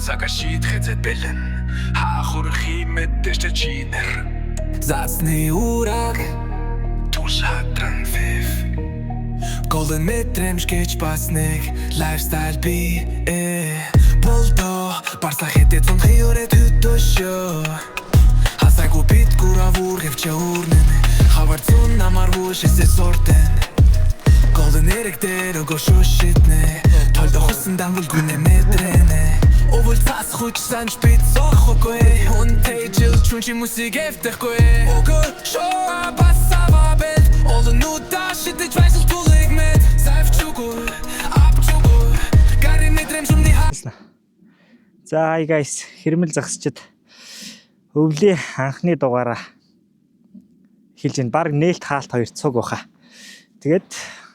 Цагаа шийдэхэд бэлэн хаахурхи мэдээж чинэр Засны ураг тушаатан фэв Golden мэдрэмж гэж бас нэг lifestyle би Болдо барса хэдэ цон хиорэ төтөшөө Хасайгу бит гуравур гэвчэ урнэн Хавар цун намар вушэсэ сортэн Golden эрэгдэр өгөө шушитнэ Толдо хусан дамвал гүнэ мэдрэнэ Овол цас хуч санж бит сохогүй Унтэй жил чүнчи мусик эвтэхгүй Өгөө шоа басава бэл Олон нуда шидэж вайсэл тулыг мэд Сайвчугүй, апчугүй Гари мэдрэмж умни хасна За hi guys, хэрмэл загсчид өвлийн анхны дугаараа хэлж ин баг нээлт хаалт 2 цуг баха. Тэгээд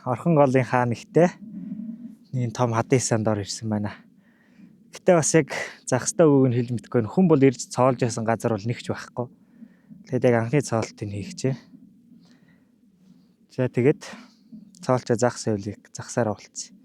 орхон голын хаан ихтэй нэг том хадисан дор ирсэн байна. Гэтэ бас яг загстай өгөөг нь хэлж мэдгүй хүн бол ирж цоолж ясан газар бол нэгч байхгүй. Тэгээд яг анхны цоолтыг хийгчээ. За тэгээд цоолчоо загс явлыг загсаараа болцсон.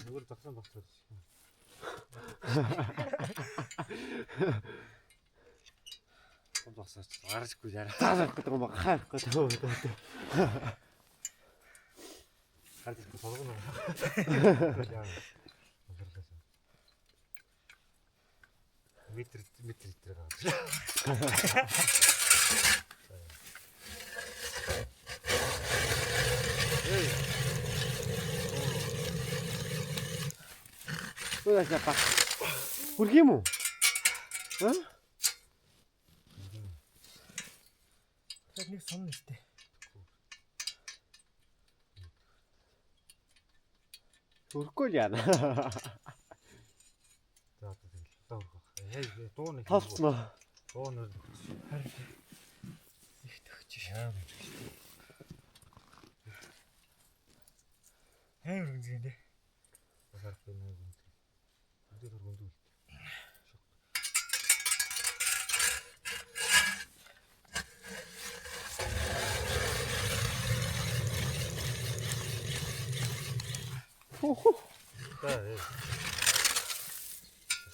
Зүгээр загсан багтаад. Том загсаач гарчгүй яарах. Заах гэдэг юм байгаа. Хаах гэдэг. Хардик болгоно. Метр дээр гаа. Уяасаа баг. Хүрх юм уу? Аа? Тэгээд нэг сон нэртэй. Хүрхгүй л яана. За тэгэл доорх. Дуу нэг. Толцноо. Дуу нэг. Их төгч шаа. Хаяа үргэлжлэн дээ. Багарахгүй нэг юм. Өдөр хөргөндөл.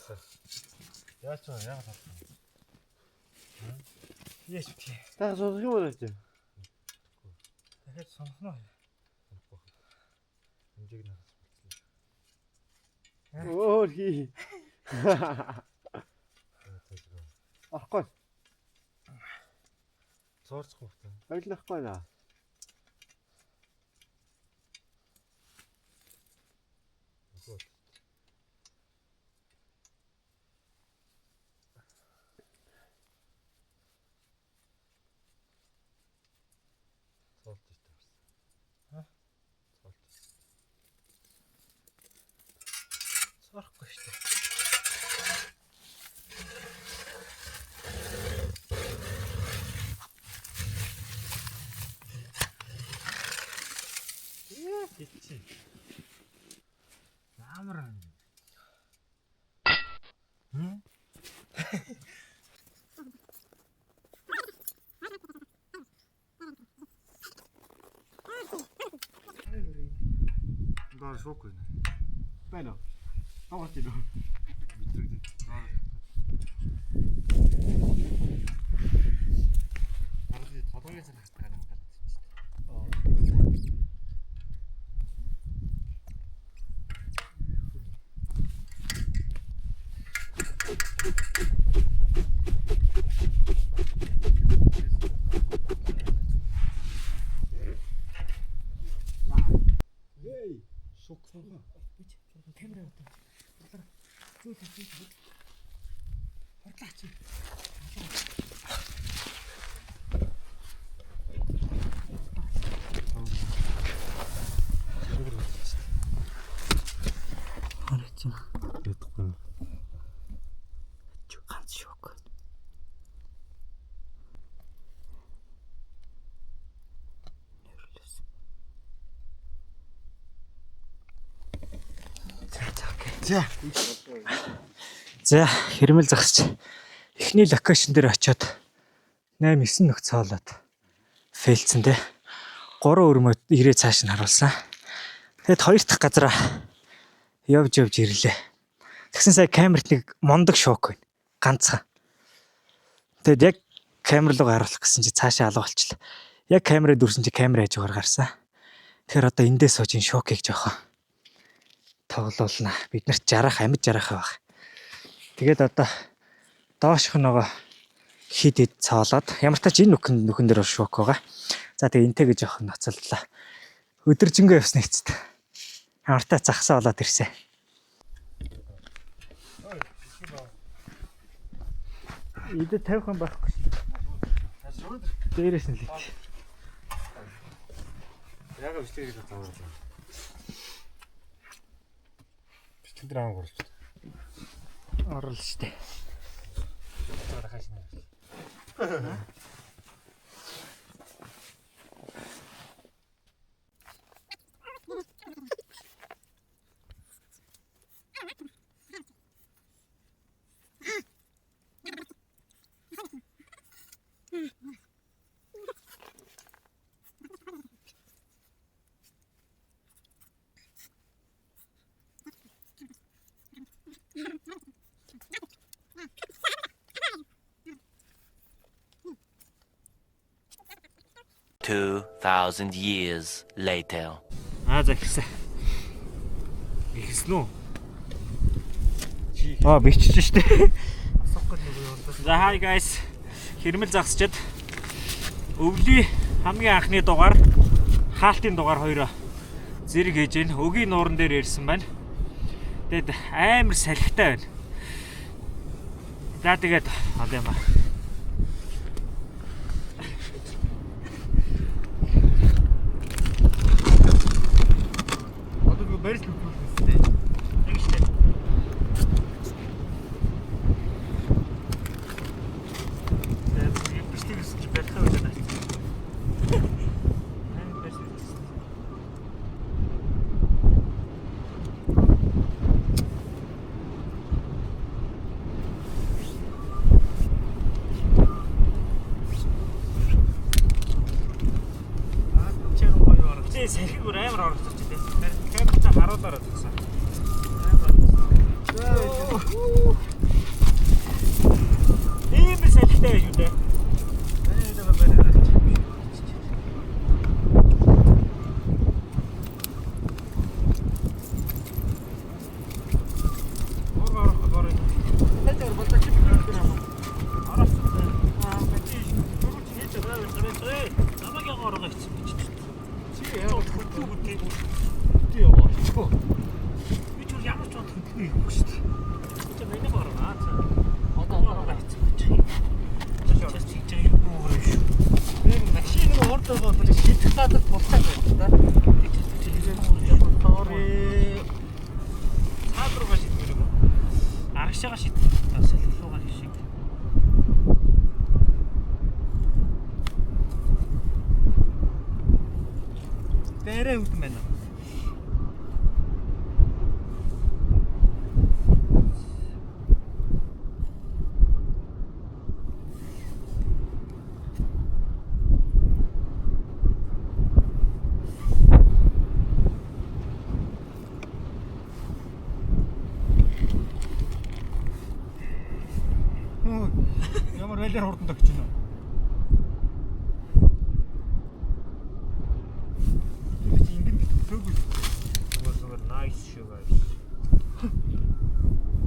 За. Яач яагаад болсон? Яаш битгий. Та сонсох юм уу тийм? Дахиад сонгоно. Хэмжээг нагас болчихлоо. Өөр хий. Ахгүй. Цоорцох уу та? Ойлгохгүй наа. Сорохгүй шүү дээ. Хитчи. Намран. Доор шуухгүй. Байна уу? Аваад ирв. Битрэгдээ. Аргыг толгойн санагт гараад байна. За хэрмэл загасч эхний локейшн дээр очиод 8-9 нөх цоолоод фейлцэн те 3 өрмөө ирээ цааш нь харуулсан. Тэгэд хоёр дахь газараа явж ирлээ. Тэгсэн сая камерт нэг мондог шок байна. Ганцхан. Тэгэд яг камер руу харуулах гэсэн чи цаашаа алга болчихлоо. Яг камераа дүрсэн чи камер хажуугаар гарсан. Тэгэхээр одоо эндээс сууж ин шокийг жоохон тоглоулна. Бид нарт жарах, амьд жарах байх. Тэгээд одоо доошх нөгөө хид цаолоод ямар ч тач энэ нүхэн дээр шок байгаа. За тэгээ энтэйгээ жоохон ноцолдлаа. Өдөржингөө явсны эцэст. Ямар ч тач захсаа болоод ирсэн. Идэ 50 хан байхгүй шүү дээ. Дээрээс нь л. Яг өчтөр гэж цаавал. Битгэн дээр аан гурч. Орол шүү дээ. Харахаш нэ. $2,000 years later. За ихсэн. Ихсэн үү? Бичиж штэ. За hi guys. Хэрмэл загсчид өвлийн хамгийн анхны дугаар хаалтын дугаар хоёроо зэрэг хийж гэн өгийн нууран дээр ирсэн байна. Тэгэд амар салхитай байна. За тэгээд одоо юм ба. Барьж өгөхтэй. Яг штэ. Тэгээд бичтгээс чи барьхаа байлаа. Салхиг бүр амар оролцож байна. Камертай харуулаараа зогсоо. Ийм салхитай байж үү дээ. Аргашаага шийдэх салхилуугаар шиг. Бэрэ үтэн байна. Ямар байлаар хурдан тогч байна. Бид ингэн төгөг. Зүгээр nice шүү guys.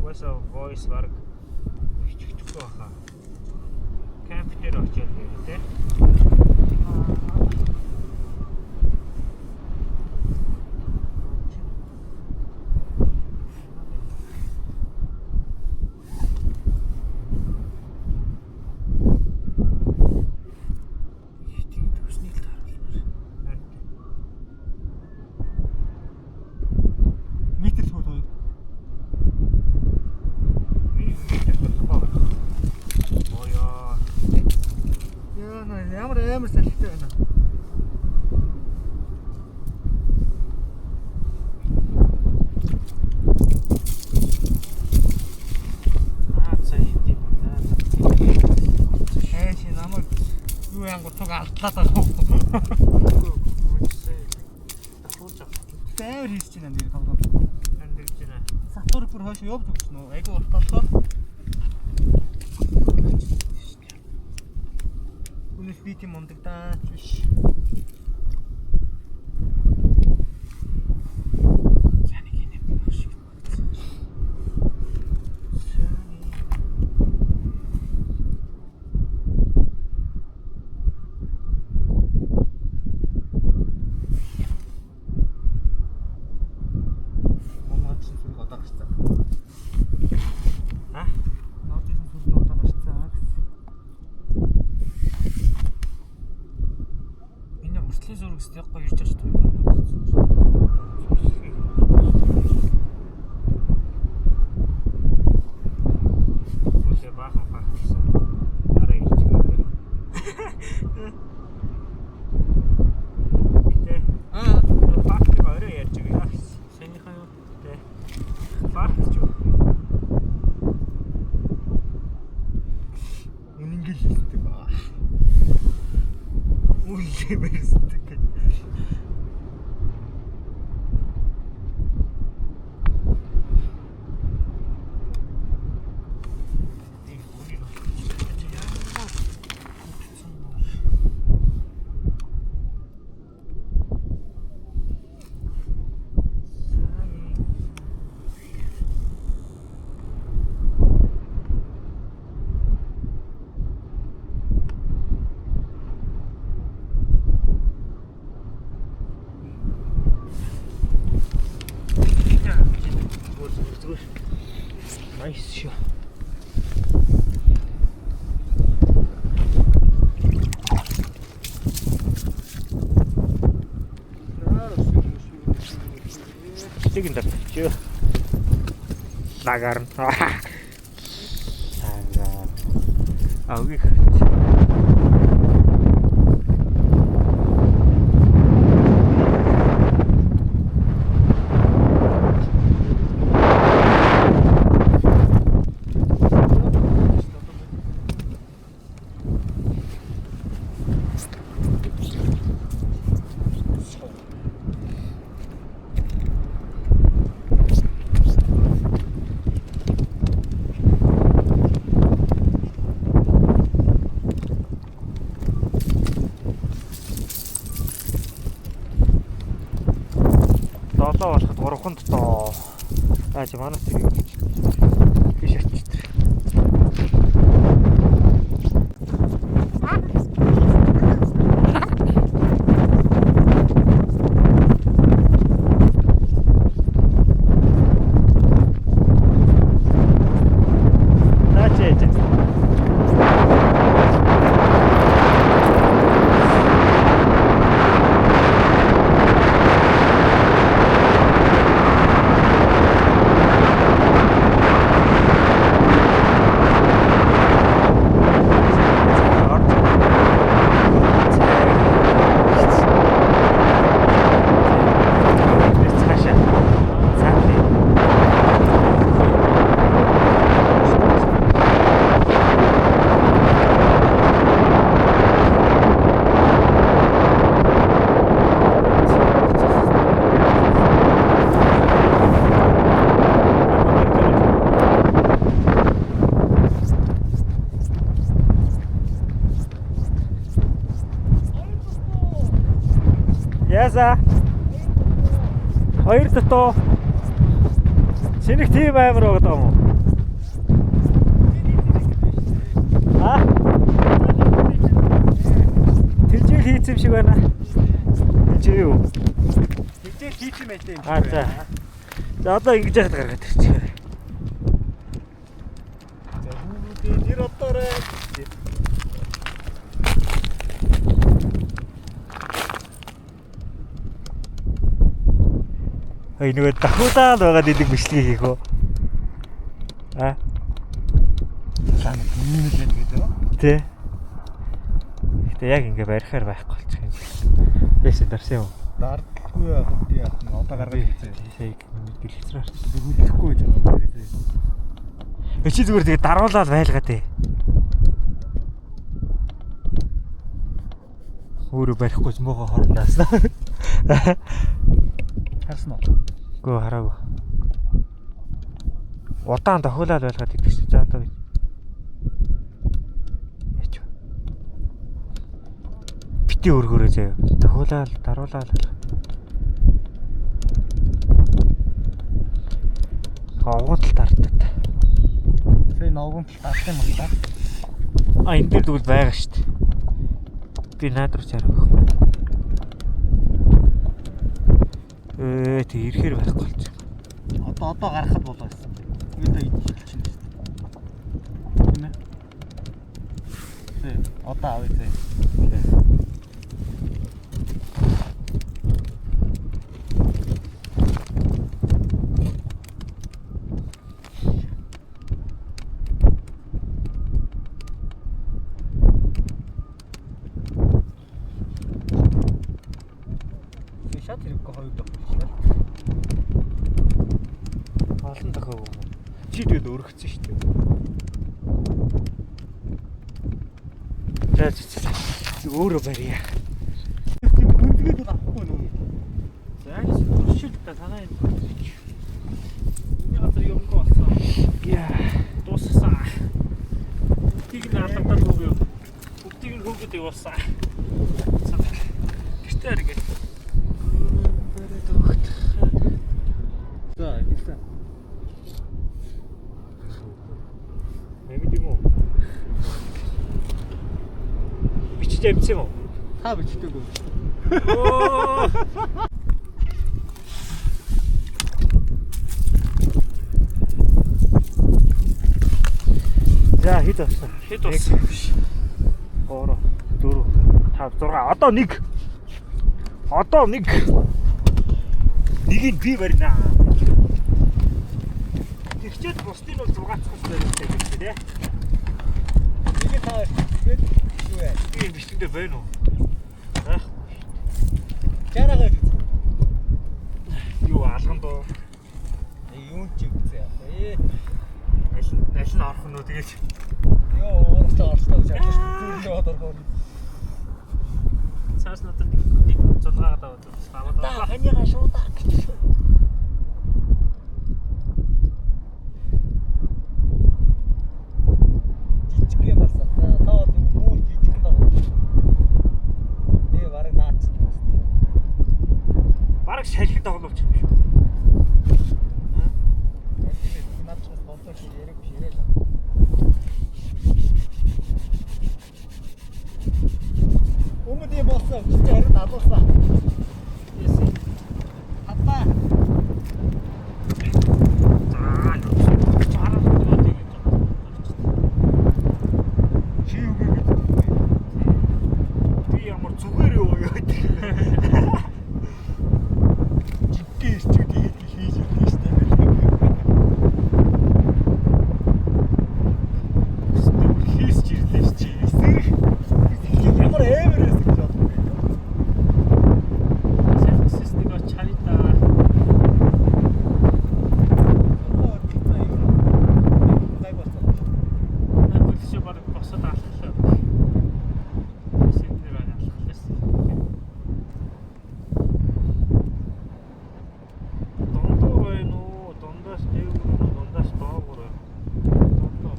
What's voice work? Хиччихгүй баха. Компьютер очоод байна те. Ямар салхитай байна. юу янгуу цуг алдлаад байгаа. Тээр хийж байна нэр тоглоод. Танд гэж байна. Сатур бүр хойш явж өгсөн үү? Айгу урт болохоор. Үнэс би тийм ундагдаач биш. Яахгүй ирж байгаа шүү дээ. Үгүй баахан фактсан. Араа ирж байгаа. Битээ. Факт орой ярьж байгаа. Санийхаа юу те. Факт ч юу. Үнэнгээр хэлдэг баа. Үгүй мэрсдэг. Nice shot. Chicken duck. Sure. Nagar. Nagar. Okay. Болоход 3 тоо. Чи манаас тийм биш очиж. Яса. Хоёр дотоо. Шинэх тийм амар байгаа даа мó. Тэжээл хийцэм шиг байна. Тэжээ юу? Тэжээл хийцэм байлээ юм. За. За одоо ингэж яхад гаргаад ирчихээ. За хүүхдүүд нэр одоорой. Ой нөгөө дахиудаал байгаа дэдэг бичлэг хийх үү? Аа. Лан юм л гэдэг үү? Тэ. Гэтэ яг ингэ барихаар байхгүй болчих юм. Яасан дарсан юм. Дардаггүй яах вэ? Яах нь одоо гаргаад хэлцээ. Дэлгэцрээр хөлөхгүй гэж байгаа юм байна. Чи зүгээр тэгээ даруулаад байлгаа дээ. Өөрөө барихгүй мөөгөө хорноос. Харсан уу? Гөө хараагүй. Удаан тохиолол байлгаад идэх чинь заа одоо. Яач вэ? Бити өргөрөө заяа. Тохиолол даруулаад. Овгон тал тартдаг. Сая овгон тал тартсан юм байна. А энэ дээр тэгвэл байгаа шүү дээ. Би наад руу чарах. Тэг ирэхээр байхгүй болчих. Одоо гаргахад болоо гэсэн. Тэгээд идчихэл чинь шүү дээ. Тийм ээ. Тэ одоо авъя тэ. Шат хэрэггүй хоёр дахь болчихлоо. Олон дахиад юм. Чи тэгээд өргөцсөн шүү дээ. За өөрөө барья. Тийм гүнзгээд авахгүй нөө. За энэ шил та танаа энэ. Энэ газар юмгүй болсон. Яа, дууссан. Бүгдийг нь алгадаад өгөө. Бүгдийг нь хөөгд явуулсан. Гэртээ харгээ. За хэлсэн. Мэгд юм уу? Бичиж авчихсан юм уу? Та бичдэг үү? Оо! За хэд болсон? Хэд болсон? 3 4 5 6 одоо 1. Одоо 1. Нэгийг би барина. Тэгчээд бусдын бол 6 цус барьдаг юм тий. Нэгийг таа. Тэгээд юу вэ? Би бичтэндээ байна уу? Ах. Чараагаа Юу алганд уу? юун ч үгүй яа. Аль нь орох нь уу тэгээд Йоо, орчлоо гэж бодож зүрлээ одоргоо. цаас надад нэг зулгаагаад аваад Та ханигаа шуудаа гэж. Жижиг юм барсаа. Та бол бүр жижиг таа. Ээ бараг наач. бараг шалхид тоглолч юм шүү. Наач спонсор хэрэг ширээ. Өмнөд болсон. Харин алуулсан. Хатаа. Чи юу гэж би ямар зүгээр юу яа гэдэг. Жигтэй студи хийж ирсэн шүү дээ. Студ хийсч ирлээ чи. Ямар эвэрээс гэж бодсон. Системийг чарита. Надад бараг босоод алхлаа. Системээр алхлаа. Дондоо байна уу? Дондоос дээгүүр үү? Дондоос доогуур байна. Дондоо.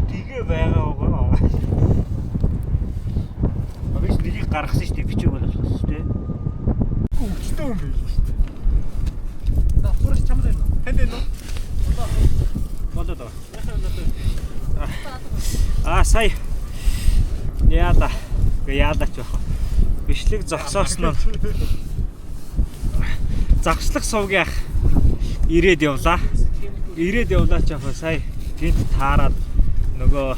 Тэгээ байгаа байгаа. Абиш нэгийг гаргасан шүү дээ. Бичиг болох шүү дээ. Өвчтөө юм байл шүү дээ. Давхрч чамд байна. Танд байна уу? Болоод байгаа. Сая. Яада. Яадаач яах. Бишлэг зогсоосон нь. Загшлах сувгийн ах ирээд явлаа. Ирээд явлаач яах вэ? Сая гинт таарад нөгөө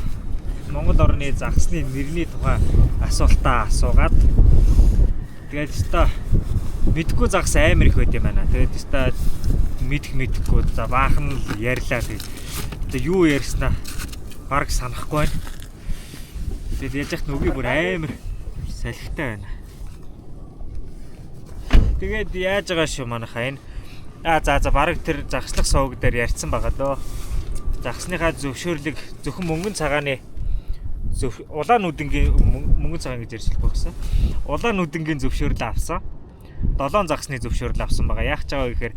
Монгол орны загсны нэрний тухай асуултаа асуугаад тэгээд өстой мэдхгүй загс амар их байд юм байна. Тэгээд өстой мэдхгүй за баахан л ярьлаа. Тэгээд юу ярьснаа бараг санахгүй байна. Тэгээд яаж яхад нүги бүр амар салхитай байна. Тэгээд яаж байгаа шүү манайхаа энэ. За бараг тэр загслах сувг дээр ярьсан байгаа дөө. Загсныхаа зөвшөөрлөг зөвхөн мөнгөн цагааны улаан нүдэнгийн мөнгөн цагаан гэж ярьж байгаа гэсэн. Улаан нүдэнгийн зөвшөөрлөө авсан. 7 загсны зөвшөөрлөө авсан байгаа. Яах ч байгаа гэхээр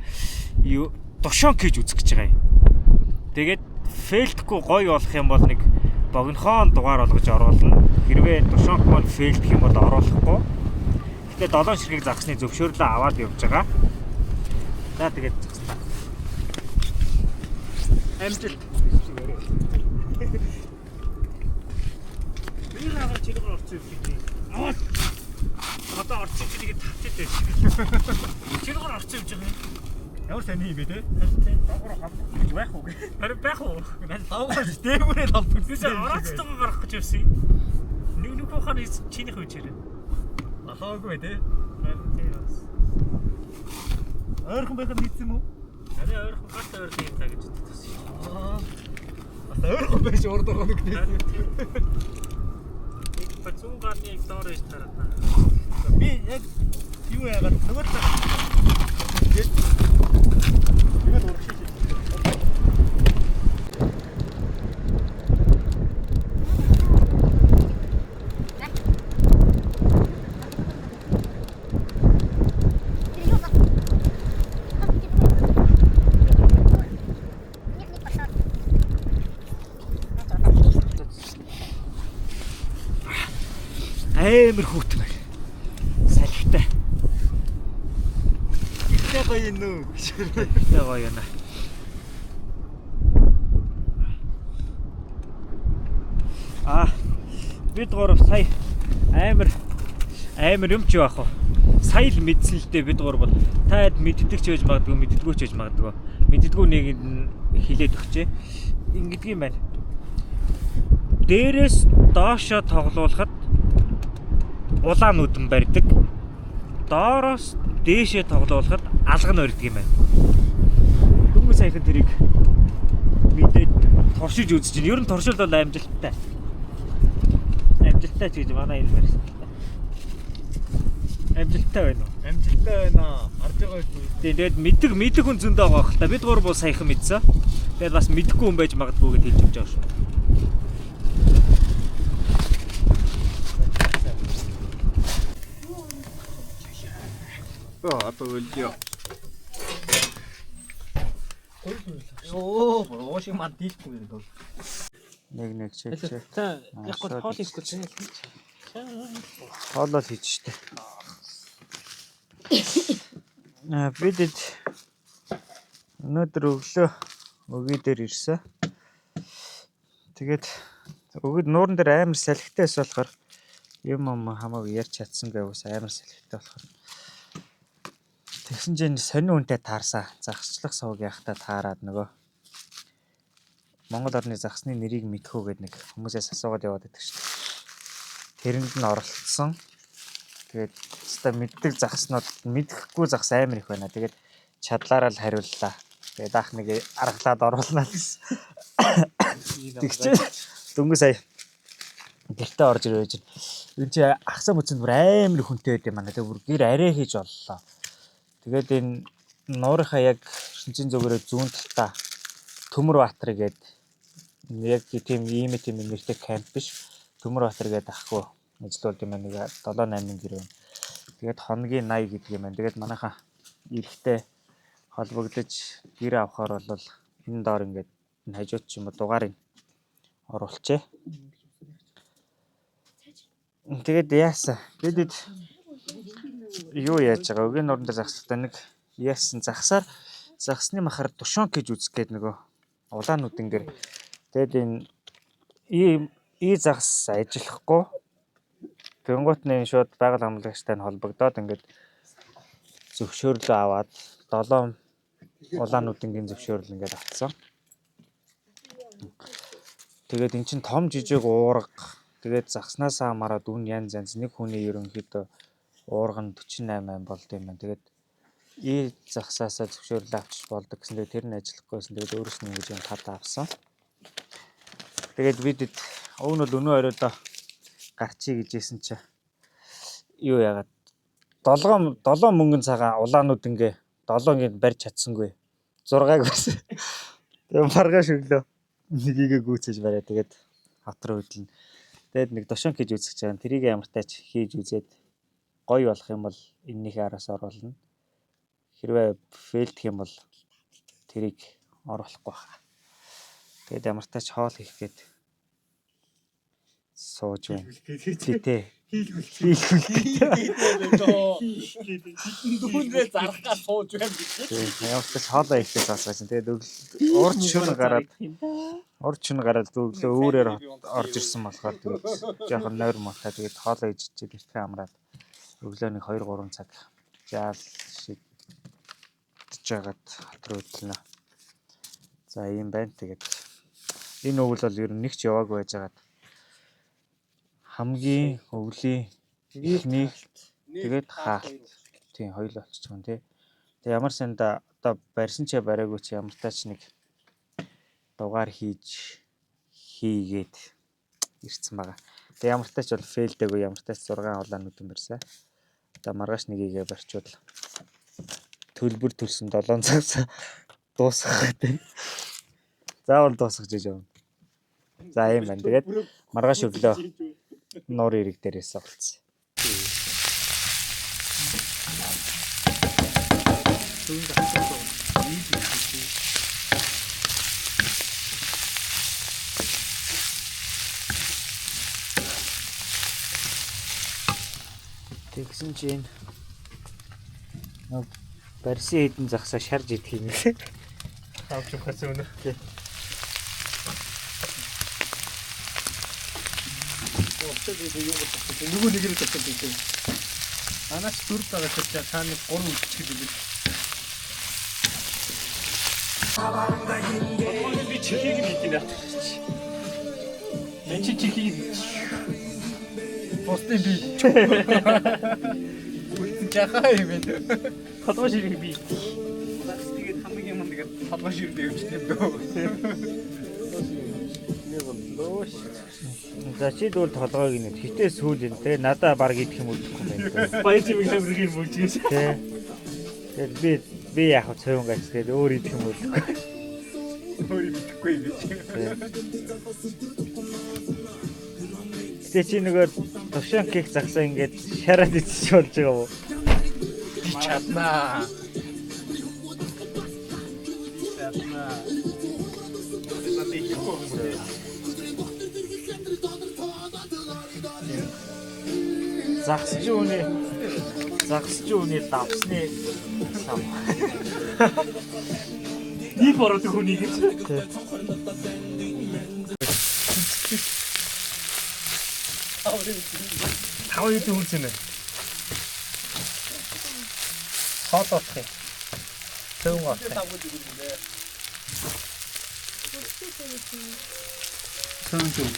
тушонк хийж үзэх гэж байгаа юм. Тэгээд фейлдэхгүй гоё болох юм бол нэг богинохон дугаар болгож оруулна. Хэрвээ тушонк маань фейлдэх юм бол оруулахгүй. Гэтэ 7 ширхэг загсны зөвшөөрлөө аваад явж байгаа. За тэгээд амжилт. Би наагаар чиргээр орчих юм. Аваад. Одоо орчих чирийг татчих дээ. Чиргээр орчих юм жаа. Ямар таны юм бэ те? Дагуур хав байх уу? Харин байх уу? Надад дагуур дээгүүрээ толбог. Би ч орооцтойгоо гарах гэж байсан. Нэг бохоо чинийх үе чирээ. Ахаагүй те. Ойрхон байхад нийцсэн үү? Арай ойрхон гарт ойрхон юм та гэж бодсон шүү. Бас ойрхон байж урд байгаа нэг тийм. Нэг бацун гарны доор иж тараа. Би яг юу яагаад нөгөө талаа. Тэгээд урагшиж. Амар хүүтмэр. Салхитай. Ихтэй гоё юм уу? Ихтэй гоё юм аа. Бид гурав сая амар юм ч яах вэ? Сая л мэдсэн л дээ бид гурав бол таад мэддэг ч байж магадгүй, мэддэггүй ч байж магадгүй. Мэддэггүй нэг хилээд өгчээ. Ингэдэг юм байна. Дээрээс доошоо тоглуулахад улаан нүдэн барьдаг. Доороос дээшээ тоглуулахад алган өрдөг юм байна. Дөнгөж саяхан тэрийг мэдээд туршиж үзэж байна. Ер нь туршил бол амжилттай. Амжилттай ч гэж манай энэ барьсан. Амжилттай байна уу? Амжилттай байна. Харж байгаа үү? Тэгээд мэддэг хүн зөндөө байгаа хэл та. Бид гур бол саяхан мэдсэн. Тэгээд бас мэдхгүй хүн байж магадгүй гэж хэлж өгч байгаа шүү. Одоо өлдөө. Оо, оошиг манд дийлгүй юм бол. Нэг чилчээ. За, яг гол хоол хийхгүй чинь. Хоолол хийж штэ. Бидэд өнөөдөр өглөө өгийн дээр ирсэн. Тэгээд өгд нууран дээр амар салхитайс болохоор юм хамаагүй ярьж чадсан гэвээс амар салхитай болохоор тэгсэн чинь сонин үнтэй таарсан. Загсчлах сувг яхахтаа таарад нөгөө Монгол орны загсны нэрийг мэдхүү гэдэг нэг хүмүүсээс асуугаад яваад байдаг шүү дээ. Тэрэнд нь оролцсон. Тэгээд өстой мэддэг загснууд мэдэхгүй загс амар их байна. Тэгээд чадлаараа л хариуллаа. Тэгээд ах нэг аргалаад оруулнаа гэсэн. Тэгчээ дөнгөж сая гэртээ орж ирэж байна. Энэ чи ахсаа бүцэнд бүр амар хүнтэй байд юм байна. Тэгээд бүр гэр арай хийж боллоо. Тэгээд энэ нуурынхаа яг шинжин зүгээрээ зүүн талдаа Төмөрбаатар гээд яг тийм нэртэй камп биш. Төмөрбаатар гээд ахгүй ажиллаулт юм нэг 7-8 гэр байна. Тэгээд хоногийн 80 гэдэг юм байна. Тэгээд манайхаа эрэхтэй холбогдож гэр авахаар бол энэ доор ингээд хажууд ч юм уу дугаарыг оруулчээ. Тэгээд яасан? Бидэд юу яаж байгаа? Өгийн нуран дээр загсалтаа нэг яасан загсны махаар тушонк гэж үзэх гээд нөгөө улаан нүдэнгээр тэгээд энэ загс ажиллахгүй тэнгуут нь шууд байгаль хамгаалагчтай холбогдоод ингээд зөвшөөрлөө аваад 7 улаан нүдэнгийн зөвшөөрөл ингээд авцсан. Тэгээд эн чинь том жижиг уурга тэгээд загснаас хамаараад үн янз нэг хүний ерөнхийдөө уурга нь 48 болд юм байна. Тэгээд загсаасаа зөвшөөрлөө авчиж болдог гэсэн. Тэгээд тэр нь ажиллахгүйсэн. Тэгээд өөрөөс нь ингэж юм хадаа авсан. Тэгээд бидэд өвн бол өнөө оройдоо гарчий гэжсэн чи юу яагаад 7 мөнгөн цагаан улаанууд ингээ 7-ыг барьж чадсангүй. 6-ыг байсан. Тэгээ маргааш өглөө нэгийг гүйцээж бариа. Тэгээд хот руу хөдлөн. Тэгээд нэг дошонк хийж үзэх чагаа. Тэрийг ямар тач хийж үзээд гоё болох юм бол эннийхээ араас оруулна. Хэрвээ фейлдэх юм бол тэрийг оруулахгүй байна. Тэгээд ямар тач хоол хийх гээд сууж байна. Тий. Дүүнээ зархаа сууж байна гэж. Ямар тач хоолоо хийхээс асууж. Тэгээд урд шөнө гараад өглөө өөрөөр орж ирсэн болохоор тэгээд жоохон нойр махаа тэгээд хоолоо ижижээд ихтэй амраад өглөө нэг 2-3 цаг жаал шидэж жагаад хот руу хөдлөнө. За ийм байна. Тэгээд энэ өвөл бол ер нь нэг ч яваагүй байжгаад хамгийн өвлийн ихний тэгээд хаалт тийм хоёул болчихж байгаа юм тий. Тэгээ ямар санда одоо барьсан ч бариагүй ч ямар тач нэг дугаар хийгээд ирсэн байгаа. Тэгээ ямар тач бол фейлдээгүй, ямар тач 6 улаанууд барьсан. Одоо маргааш нэгийг барьчвал төлбөр төлсөн 7 цагаас дуусгах гэдэг. Заавал дуусгаж яав. За ийм байна. Тэгээд маргааш өглөө нуур ирэг дээрээс олцсон. Тэгсэн чинь барьсан хэдэн загсаа шарж идэх юм лээ. Авч ухаас өнө. Нөгөө нэг нь тавьсан тийм. Анаас 4 байгаа ч цаана 3 үлдчих гэдэг. Би чихийг нь хийх нэ. Мен чихийг постын би. Үлдэн жахаа юм бэ. Хадгаш ирэх би. Тэгээд хамгийн юм тэгээд хадгаш ирэх дэвчтэй дөө. За чи дүүл толгойг нэ. Хитээ сүүл энэ. Тэгээ надаа баг идэх юм үлдэхгүй юм байна. Баяр чимэг хамрыг мөлжгөөс. Тэгээд би яг цовын гач тэгээд өөр идэх юм үлдэхгүй. Өөр идэхгүй би. Тэгээ чи нөгөө төвшин кек загсаа ингээд шараад идчих болж байгаа юу? Би чаднаа. Загсч үүний давсны сам. Ний бороод хүний гэж. Тав юу хүнсэнэ. Хоолоох юм. Тэвэн гоо. Тэвэн зүг.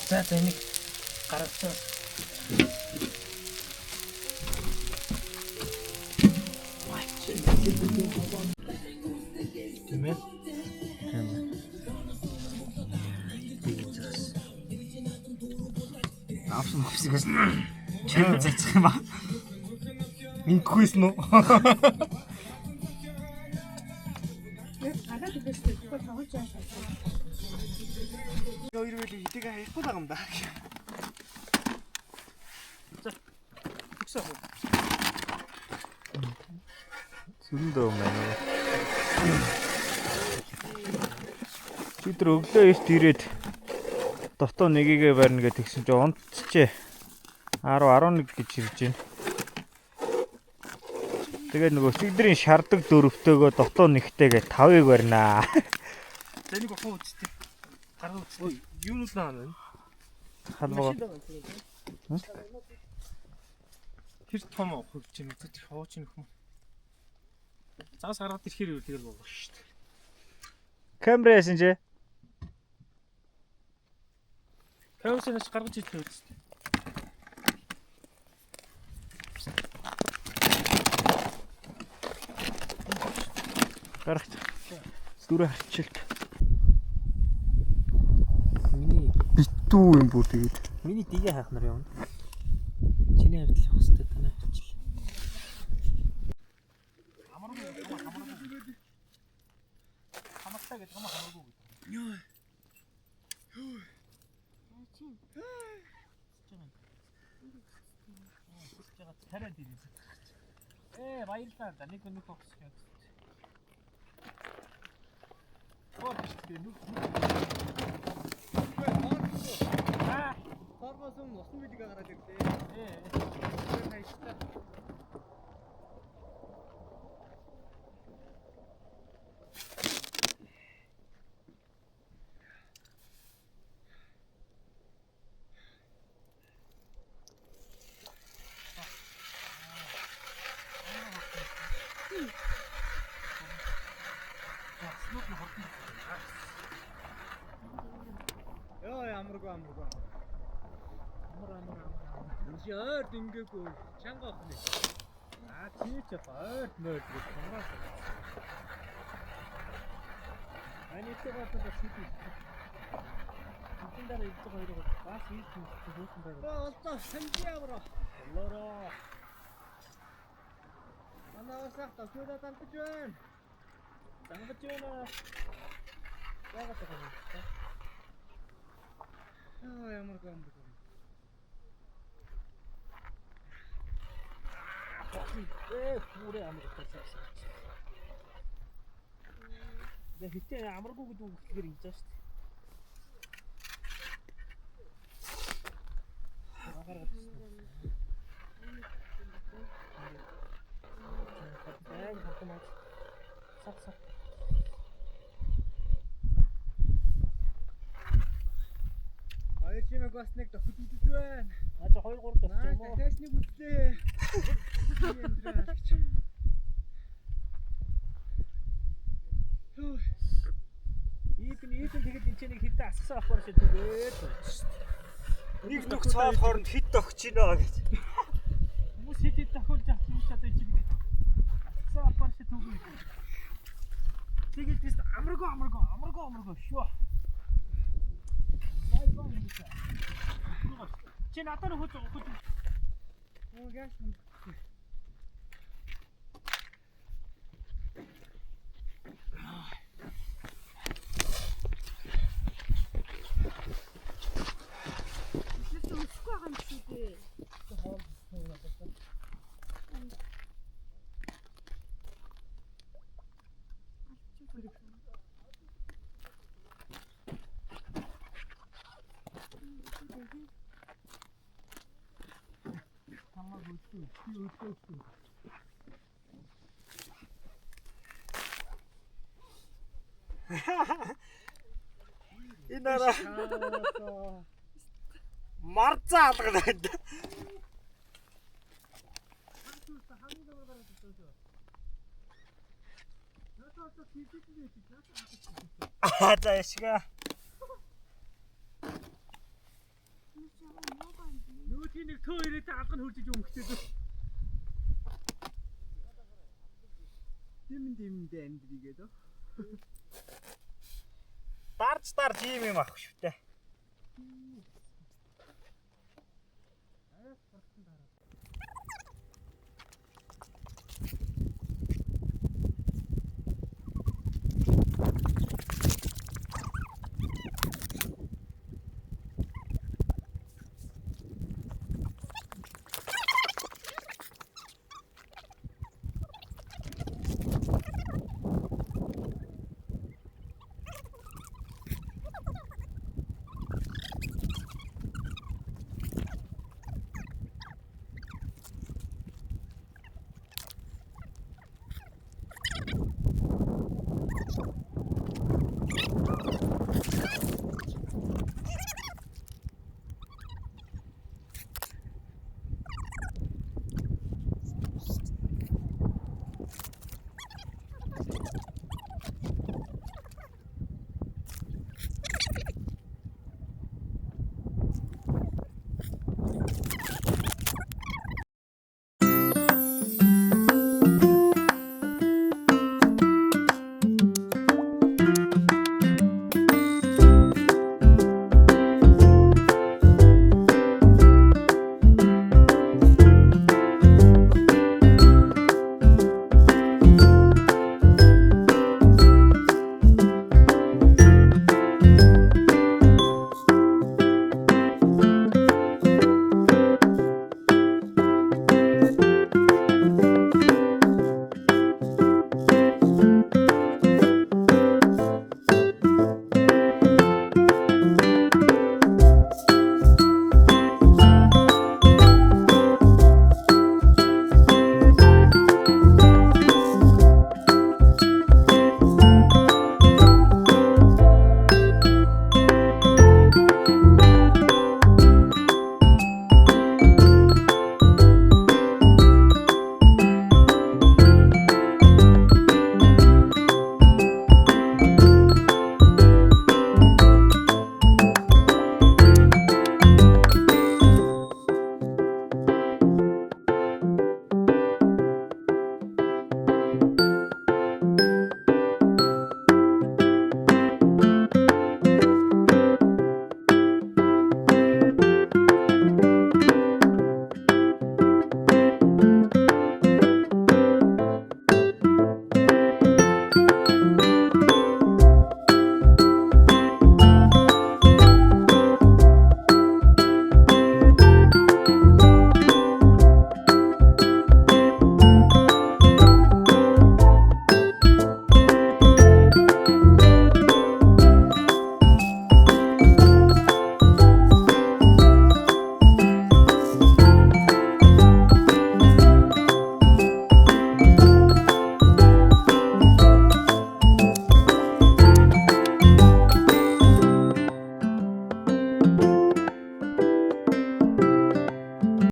За тэнийг гаргацсан. Тэмээ. Авсан. Чэм зацх юм аа. Инхүйс нөө. Хоёр үйл хитэг хаяхгүй байгаа юм да. За. Үсээ. Сүндөө мэн. Чидэр өглөө эрт ирээд дотоо нэгийг барина гэж тэгсэн чинь унтчихээ. 10-11 гэж ирж байна. Тэгээд нөгөө чидрийн шардаг дөрөвтэйгөө дотоо нэгтэйгээ 5-ыг барина. Тэнийг ухаа үзтээ. Гараа үзтээ. Юунууд наа вэ? Халбаа. Тэр том хөвч юм тэр хооч нөх юм. Цаас гараад ирэхээр тэгэл болох шүү дээ. Камера яасан чи? Камераас гаргаж ирлээ үстэ. Гарах. Дүрэ харчилт. Миний Битүү юм бүр тэгээд. миний дигээ хайх нар явна. Чиний хавьд л явах хэрэгтэй танай хавьд. Хамаатай гэдэг хамаагүй гэдэг. Йоо. Тарай дий. Баярлалаа. Нэг огс гэж. Торгоос өмнө усан билиг гараад ирлээ. Хайштай. Йоо ямаргүй. Амар. Яар дингээгүй чанга охны. Тийч ойр нөр гэж хамраас. Анитгаа одоо шийдээ. Эндээр их хоёр бас ийх хөөхөн байна. Одоо санжиавро. Лороо. Анаасах тасуура тантж байна. Тангаж байна. Яагаад така. Ямаргүй. Хүрээ амар тасаа. Dhe хитээ амаргүй гэдэг үгээр хийж байгаа шүү дээ. Агараад байна. Сак. Хоёр чимэг бас нэг тохид үзэж байна. За 2 3 тохид юм уу? Дахиад нэг үзлээ. Ийх тэгээд энэ нэг хитэ асгасан ахвар шиг түгээд. Нэг нүх цаал хооронд хит огч гинэ гэж. Хүмүүс хит тохиолж авах юм чадаж чинь. Асгасан ахвар шиг түгээд. Тэгээд тест амаргүй шоо. Чи надад хөөж. Оо яаш юм. Инара марцаа алгана. За яшга. Нүүтийн нэг төө ирээд алган хөлжиж өмгчээд. Димдэ андрийгээд. Дарж юм ах швтэ.